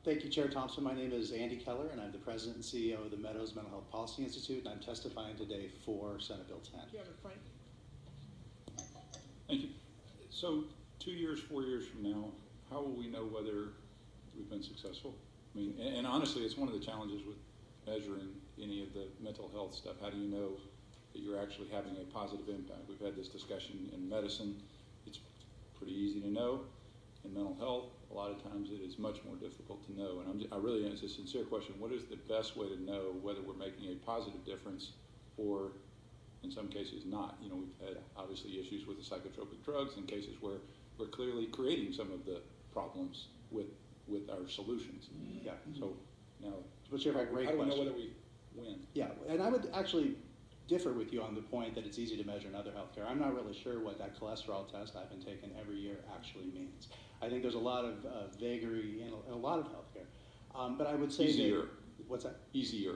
Thank you, Chair Thompson. My name is Andy Keller, and I'm the President and CEO of the Meadows Mental Health Policy Institute, and I'm testifying today for Senate Bill 10. Do you have a Frank? Thank you. So 2 years, 4 years from now, how will we know whether we've been successful? I mean, and honestly, it's one of the challenges with measuring any of the mental health stuff. How do you know that you're actually having a positive impact? We've had this discussion in medicine. It's pretty easy to know. In mental health, a lot of times it is much more difficult to know. And I really, it's a sincere question. What is the best way to know whether we're making a positive difference or, in some cases, not? You know, we've had obviously issues with the psychotropic drugs in cases where we're clearly creating some of the problems with our solutions. Yeah. So now, Chair, how do we know whether we win? Yeah, and I would actually differ with you on the point that it's easy to measure in other healthcare. I'm not really sure what that cholesterol test I've been taking every year actually means. I think there's a lot of vagary in a lot of healthcare. But I would say Easier. What's that? Easier.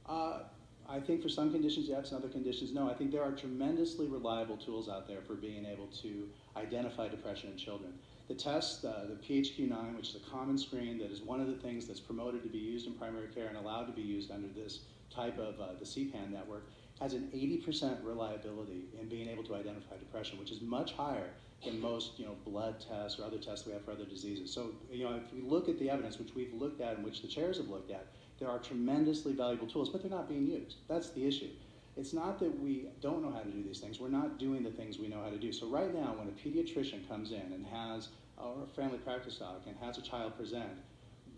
I think for some conditions, yes, and other conditions, no. I think there are tremendously reliable tools out there for being able to identify depression in children. The test, the PHQ-9, which is a common screen that is one of the things that's promoted to be used in primary care and allowed to be used under this type of the CPAN network, has an 80% reliability in being able to identify depression, which is much higher than most, blood tests or other tests we have for other diseases. So, if we look at the evidence, which we've looked at and which the chairs have looked at, there are tremendously valuable tools, but they're not being used. That's the issue. It's not that we don't know how to do these things. We're not doing the things we know how to do. So right now, when a pediatrician comes in and has, or a family practice doc, and has a child present,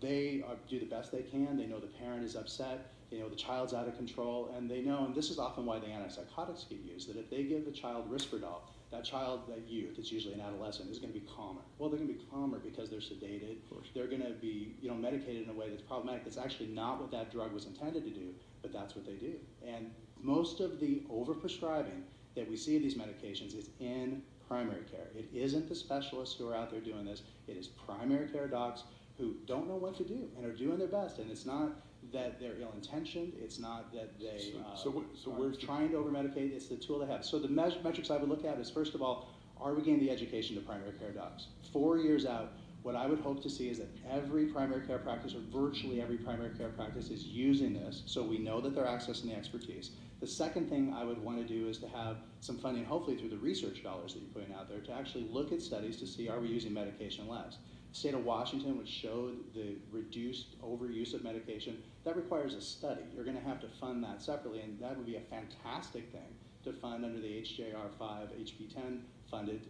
they do the best they can. They know the parent is upset. They know the child's out of control, and they know, and this is often why the antipsychotics get used, that if they give the child Risperdal, that child, that youth, it's usually an adolescent, is going to be calmer. Well, they're going to be calmer because they're sedated. They're going to be, medicated in a way that's problematic. That's actually not what that drug was intended to do, but that's what they do. And most of the overprescribing that we see of these medications is in primary care. It isn't the specialists who are out there doing this. It is primary care docs who don't know what to do and are doing their best. And it's not that they're ill-intentioned. It's not that they are trying to over-medicate. It's the tool they have. So the metrics I would look at is, first of all, are we getting the education to primary care docs? 4 years out, what I would hope to see is that every primary care practice, or virtually every primary care practice, is using this, so we know that they're accessing the expertise. The second thing I would want to do is to have some funding, hopefully through the research dollars that you're putting out there, to actually look at studies to see, are we using medication less? The state of Washington, which showed the reduced overuse of medication, that requires a study. You're going to have to fund that separately, and that would be a fantastic thing to fund under the HJR5, HB10 funded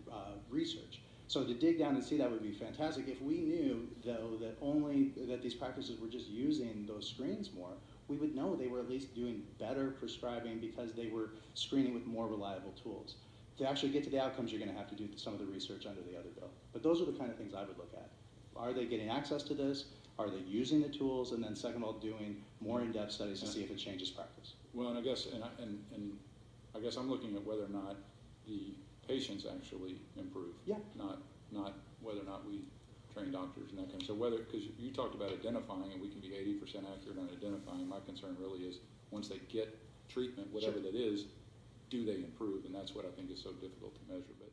research. So to dig down and see that would be fantastic. If we knew, though, that these practices were just using those screens more, we would know they were at least doing better prescribing because they were screening with more reliable tools. To actually get to the outcomes, you're going to have to do some of the research under the other bill. But those are the kind of things I would look at. Are they getting access to this? Are they using the tools? And then second of all, doing more in-depth studies to see if it changes practice. Well, and I guess, I guess I'm looking at whether or not the patients actually improve. Yeah. Not whether or not we train doctors and that kind of stuff. So because you talked about identifying, and we can be 80% accurate on identifying. My concern really is once they get treatment, whatever that is, do they improve? And that's what I think is so difficult to measure. But